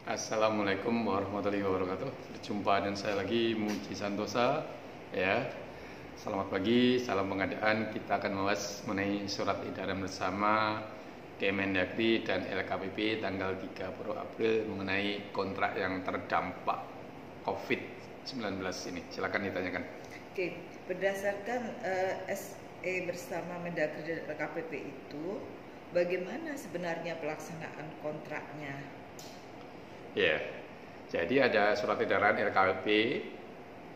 Assalamualaikum warahmatullahi wabarakatuh. Berjumpa dengan saya lagi, Muji Santosa. Ya, selamat pagi, salam pengadaan. Kita akan membahas mengenai surat edaran bersama Kemendagri dan LKPP tanggal 30 April mengenai kontrak yang terdampak COVID-19 ini. Silakan ditanyakan. Oke, berdasarkan SE bersama Mendagri dan LKPP itu, bagaimana sebenarnya pelaksanaan kontraknya? Ya, jadi ada surat edaran LKPP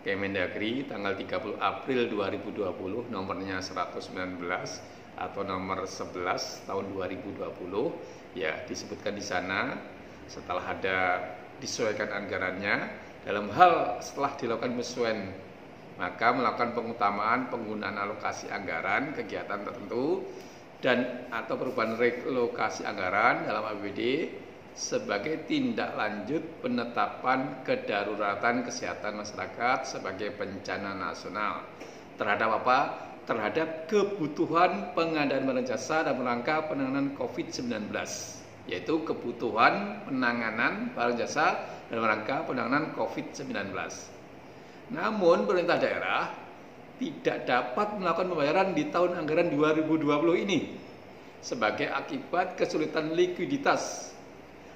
Kemendagri tanggal 30 April 2020 nomornya 119 atau nomor 11 tahun 2020. Ya, disebutkan di sana setelah ada disesuaikan anggarannya dalam hal setelah dilakukan penyesuaian maka melakukan pengutamaan penggunaan alokasi anggaran kegiatan tertentu dan atau perubahan relokasi anggaran dalam APBD sebagai tindak lanjut penetapan kedaruratan kesehatan masyarakat sebagai bencana nasional terhadap apa? Terhadap kebutuhan pengadaan barang jasa dan rangka penanganan COVID-19, yaitu kebutuhan penanganan barang jasa dan rangka penanganan COVID-19. Namun pemerintah daerah tidak dapat melakukan pembayaran di tahun anggaran 2020 ini sebagai akibat kesulitan likuiditas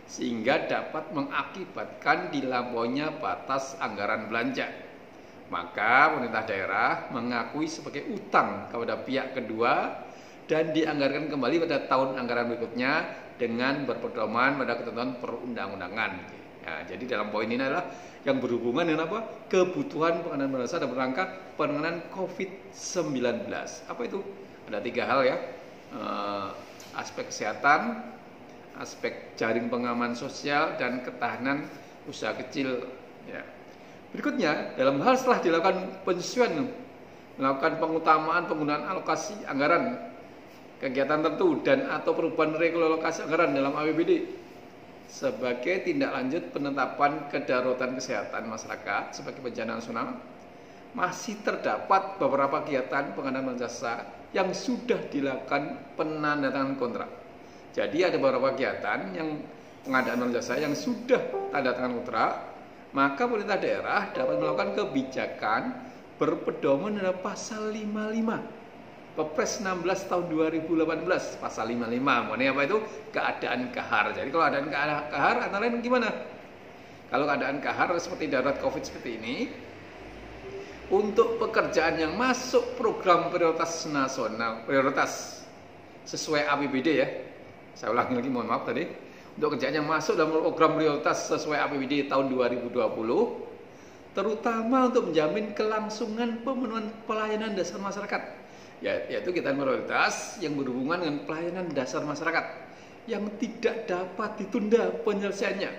sehingga dapat mengakibatkan dilampauinya batas anggaran belanja. Maka pemerintah daerah mengakui sebagai utang kepada pihak kedua dan dianggarkan kembali pada tahun anggaran berikutnya dengan berpedoman pada ketentuan perundang-undangan. Ya, jadi dalam poin ini adalah yang berhubungan dengan apa? Kebutuhan pengadaan barang jasa dan rangka penanganan COVID-19. Apa itu? Ada 3 hal ya. Aspek kesehatan, aspek jaring pengaman sosial dan ketahanan usaha kecil. Ya. Berikutnya, dalam hal setelah dilakukan penyesuaian, melakukan pengutamaan penggunaan alokasi anggaran kegiatan tertentu dan atau perubahan relokasi anggaran dalam APBD sebagai tindak lanjut penetapan kedaruratan kesehatan masyarakat sebagai bencana nasional, masih terdapat beberapa kegiatan pengadaan jasa yang sudah dilakukan penandatanganan kontrak. Jadi ada beberapa kegiatan yang pengadaan jasa yang sudah tanda tangan kontrak, maka pemerintah daerah dapat melakukan kebijakan berpedoman pada pasal 55 Perpres 16 tahun 2018, pasal 55. Mengenai apa itu? Keadaan kahar. Jadi kalau keadaan kahar antara lain gimana? Kalau keadaan kahar seperti darurat Covid seperti ini, untuk pekerjaan yang masuk program prioritas nasional, prioritas sesuai APBD ya. Saya ulangi lagi, mohon maaf tadi. Untuk kerjaan yang masuk dalam program prioritas sesuai APBD tahun 2020, terutama untuk menjamin kelangsungan pemenuhan pelayanan dasar masyarakat, yaitu kegiatan prioritas yang berhubungan dengan pelayanan dasar masyarakat yang tidak dapat ditunda penyelesaiannya.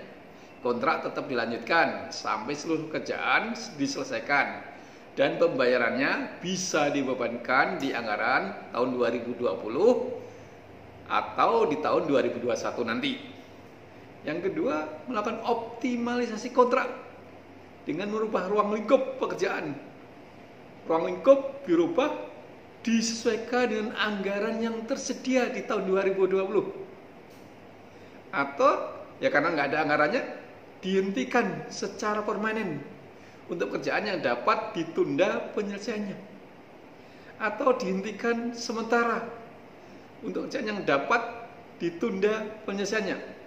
Kontrak tetap dilanjutkan sampai seluruh kerjaan diselesaikan dan pembayarannya bisa dibebankan di anggaran tahun 2020 atau di tahun 2021 nanti. Yang kedua, melakukan optimalisasi kontrak dengan merubah ruang lingkup pekerjaan. Ruang lingkup dirubah disesuaikan dengan anggaran yang tersedia di tahun 2020. Atau ya karena nggak ada anggarannya, dihentikan secara permanen untuk pekerjaan yang dapat ditunda penyelesaiannya. Atau dihentikan sementara untuk pekerjaan yang dapat ditunda penyelesaiannya.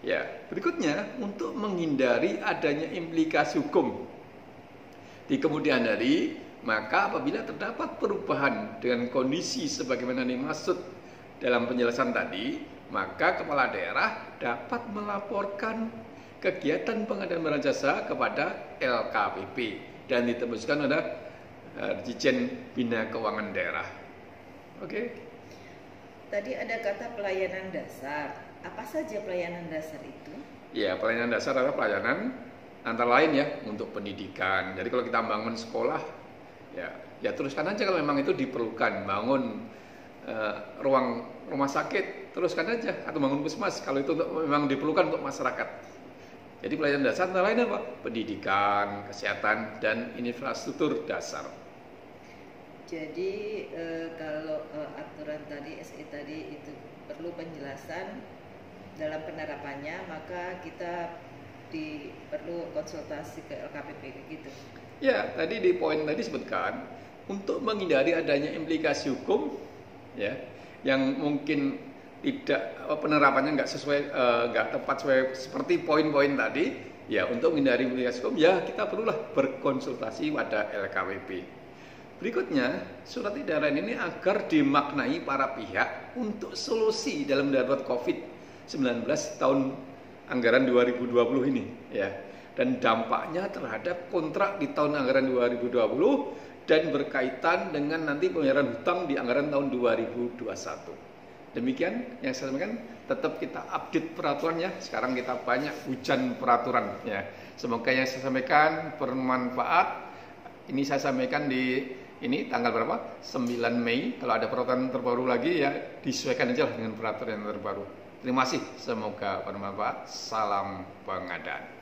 Ya, berikutnya untuk menghindari adanya implikasi hukum di kemudian hari, maka apabila terdapat perubahan dengan kondisi sebagaimana dimaksud dalam penjelasan tadi, maka kepala daerah dapat melaporkan kegiatan pengadaan barang jasa kepada LKPP dan ditembuskan pada Dirjen Bina Keuangan Daerah. Oke. Tadi ada kata pelayanan dasar. Apa saja pelayanan dasar itu? Ya, pelayanan dasar adalah pelayanan antara lain ya untuk pendidikan. Jadi kalau kita bangun sekolah, ya teruskan aja kalau memang itu diperlukan. Bangun ruang rumah sakit, teruskan aja, atau bangun puskesmas kalau itu memang diperlukan untuk masyarakat. Jadi pelayanan dasar antara lain apa? Pendidikan, kesehatan, dan infrastruktur dasar. Jadi kalau aturan tadi SE tadi itu perlu penjelasan dalam penerapannya, maka kita perlu konsultasi ke LKPP gitu. Ya, tadi di poin tadi sebutkan untuk menghindari adanya implikasi hukum, ya, yang mungkin tidak penerapannya nggak sesuai, nggak tepat seperti poin-poin tadi, ya untuk menghindari implikasi hukum, ya kita perlulah berkonsultasi pada LKPP. Berikutnya, surat edaran ini agar dimaknai para pihak untuk solusi dalam darurat COVID-19 tahun anggaran 2020 ini, ya. Dan dampaknya terhadap kontrak di tahun anggaran 2020 dan berkaitan dengan nanti pembayaran hutang di anggaran tahun 2021. Demikian yang saya sampaikan, tetap kita update peraturannya. Sekarang kita banyak hujan peraturan, ya. Semoga yang saya sampaikan bermanfaat. Ini saya sampaikan di tanggal berapa? 9 Mei. Kalau ada peraturan terbaru lagi, ya disesuaikan aja dengan peraturan yang terbaru. Terima kasih, semoga bermanfaat. Salam pengadaan.